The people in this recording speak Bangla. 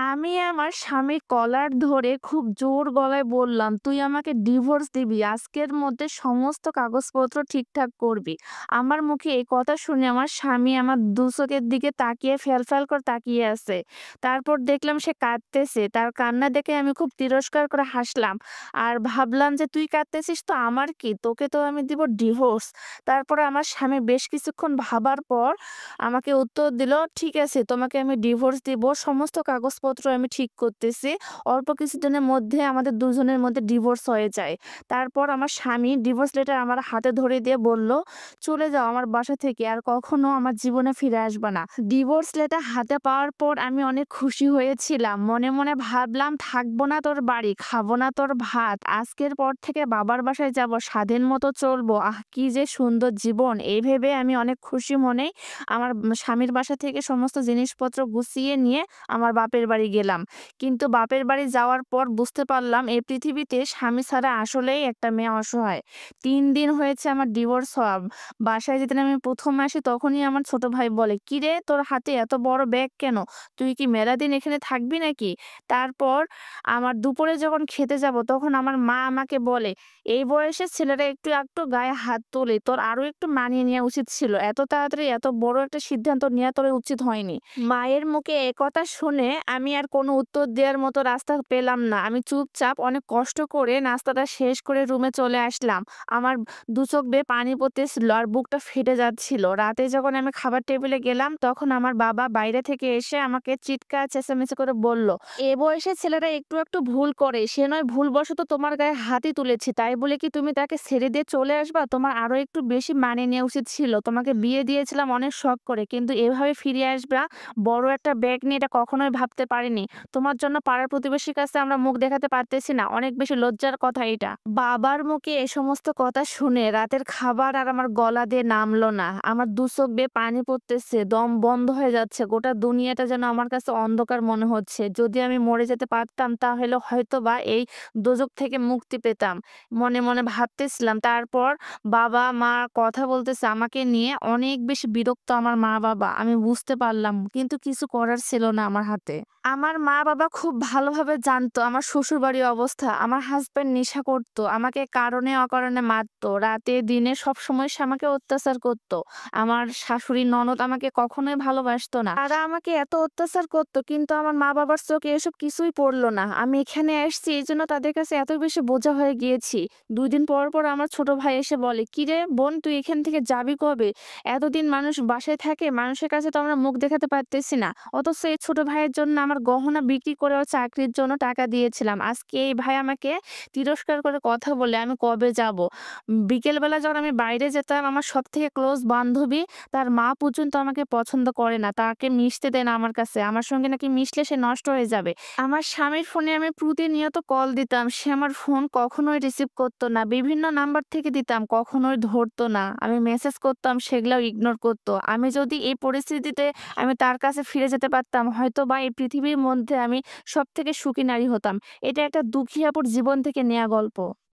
আমি আমার স্বামীর কলার ধরে খুব জোর গলায় বললাম, "তুই আমাকে ডিভোর্স দিবি। আজকের মধ্যে সমস্ত কাগজপত্র ঠিকঠাক করবি।" আমার মুখে এই কথা শুনে আমার স্বামী আমার দু চোখের দিকে তাকিয়ে ফ্যাল করে তাকিয়ে আছে। তারপর দেখলাম সে কাঁদতেছে। তার কান্না দেখে আমি খুব তিরস্কার করে হাসলাম। আর ভাবলাম যে, "তুই কাঁদতেছিস তো আমার কি? তোকে তো আমি দিব ডিভোর্স।" তারপরে আমার স্বামী বেশ কিছুক্ষণ ভাবার পর আমাকে উত্তর দিল, "ঠিক আছে, তোমাকে আমি ডিভোর্স দিব। সমস্ত কাগজপত্র আমি ঠিক করতেছি। অল্প কিছুদিনের মধ্যে আমাদের দুজনের মধ্যে ডিভোর্স হয়ে যায়।" তারপর আমার স্বামী ডিভোর্স লেটার আমার হাতে ধরিয়ে দিয়ে বলল, "চলে যাও আমার বাসা থেকে। আর কখনো আমার জীবনে ফিরে আসবা না।" ডিভোর্স লেটার হাতে পাওয়ার পর আমি অনেক খুশি হয়েছিলাম। মনে ভাবলাম, "থাকবো না তোর বাড়ি, খাবো না তোর ভাত। আজকের পর থেকে বাবার বাসায় যাব, স্বাধীন মতো চলবো। আহ! কি যে সুন্দর জীবন!" এই ভেবে আমি অনেক খুশি মনেই আমার স্বামীর বাসা থেকে সমস্ত জিনিসপত্র গুছিয়ে নিয়ে আমার বাপের বাড়ি গেলাম। কিন্তু বাপের বাড়ি যাওয়ার পর বুঝতে পারলাম এই পৃথিবীতে স্বামী ছাড়া আসলেই একটা মেয়ে অসহায়। ৩ দিন হয়েছে আমার ডিভোর্স হওয়া। বাসায় যেদিন আমি ১ম আসি তখনই আমার ছোট ভাই বলে, "কিরে তোর হাতে এত বড় ব্যাগ কেন? তুই কি মেলাদিন এখানে থাকবি নাকি?" তারপর আমার দুপুরে যখন খেতে যাব তখন আমার মা আমাকে বলে, "এই বয়সে ছেলেরা একটু আকটু গায়ে হাত তোলে। তোর আরো একটু মানিয়ে নেওয়া উচিত ছিল। এত তাড়াতাড়ি এত বড় একটা সিদ্ধান্ত নেওয়া তোর উচিত হয়নি।" মায়ের মুখে এ কথা শুনে আমি আর কোনো উত্তর দেওয়ার মতো রাস্তা পেলাম না। আমি চুপচাপ অনেক কষ্ট করে নাস্তাটা শেষ করে রুমে চলে আসলাম। আমার দু চোখ বেয়ে পানি পড়তেছিল আর বুকটা ফেটে যাচ্ছিল। রাতে যখন আমি খাবার টেবিলে গেলাম তখন আমার বাবা বাইরে থেকে এসে আমাকে চিৎকার চেঁচামেচি করে বলল, "এ বয়সে ছেলেরা একটু একটু ভুল করে। সে নয় ভুলবশত তোমার গায়ে হাতই তুলেছি। তাই বলে কি তুমি তাকে ছেড়ে দিয়ে চলে আসবা? তোমার আরো একটু বেশি মানিয়ে নেওয়া উচিত ছিল। তোমাকে বিয়ে দিয়েছিলাম অনেক শখ করে। কিন্তু এভাবে ফিরে আসবা বড় একটা ব্যাগ নিয়ে, এটা কখনোই ভাবতে পারিনি। তোমার জন্য পাড়ার প্রতিবেশীর কাছে আমরা মুখ দেখাতে পারতেছি না। অনেক বেশি লজ্জার কথা এটা।" বাবার মুখে এ সমস্ত কথা শুনে রাতের খাবার আর আমার গলা দিয়ে নামলো না। আমার দু চোখ বেয়ে পানি পড়তেছে, দম বন্ধ হয়ে যাচ্ছে। গোটা দুনিয়াটা যেন আমার কাছে অন্ধকার মনে হচ্ছে। যদি আমি মরে যেতে পারতাম তাহলে হয়তোবা এই দোজখ থেকে মুক্তি পেতাম। মনে ভাবতেছিলাম। তারপর বাবা-মা কথা বলতেছে আমাকে নিয়ে। অনেক বেশি বিরক্ত আমার মা-বাবা। আমি বুঝতে পারলাম। কিন্তু কিছু করার ছিল না আমার হাতে। আমার মা-বাবা খুব ভালোভাবে জানতো আমার শ্বশুরবাড়ির অবস্থা। আমার হাসব্যান্ড নেশা করত। আমাকে কারণে অকারণে মারতো। রাতে দিনে সবসময় সে আমাকে অত্যাচার করত। আমার শাশুড়ি ননদ আমাকে কখনোই ভালোবাসতো না। তারা আমাকে এত অত্যাচার করত কিন্তু আমার মা-বাবার চোখে এসব কিছুই পড়ল না। আমি এখানে আসছি এইজন্য তাদের কাছে এত বেশি বোঝা হয়ে গিয়েছি। ২ দিন পর আমার ছোট ভাই এসে বলে, "কিরে বোন, তুই এখান থেকে যাবি কবে? এতদিন মানুষ বাসায় থাকে, মানুষের কাছে তো আমরা মুখ দেখাতে পারতেছি না।" অথচ এই ছোট ভাইয়ের জন্য আমার গহনা বিক্রি করেও চাকরির জন্য টাকা দিয়েছিলাম। আজকে এই ভাই আমাকে তিরস্কার করে কথা বলে আমি কবে যাব? বিকেলবেলা যখন আমি বাইরে যেতাম আমার সবথেকে ক্লোজ বান্ধবী, তার মা পর্যন্ত আমাকে পছন্দ করে না। তাকে মিশতে দেয় না আমার কাছে। আমার সঙ্গে নাকি মিশলে সে নষ্ট হয়ে যাবে। আমার স্বামীর ফোনে আমি প্রতিনিয়ত কল দিতাম। সে আমার ফোন কখনোই রিসিভ করত না। বিভিন্ন নাম্বার থেকে দিতাম, কখনোই ধরতো না। আমি মেসেজ করতাম, সেগুলাও ইগনোর করত। আমি যদি এই পরিস্থিতিতে আমি তার কাছে ফিরে যেতে পারতাম, হয়তোবা এই পৃথিবীর মধ্যে আমি সবথেকে সুখী নারী হতাম। এটা একটা দুঃখী আপুর জীবন থেকে নেয়া গল্প।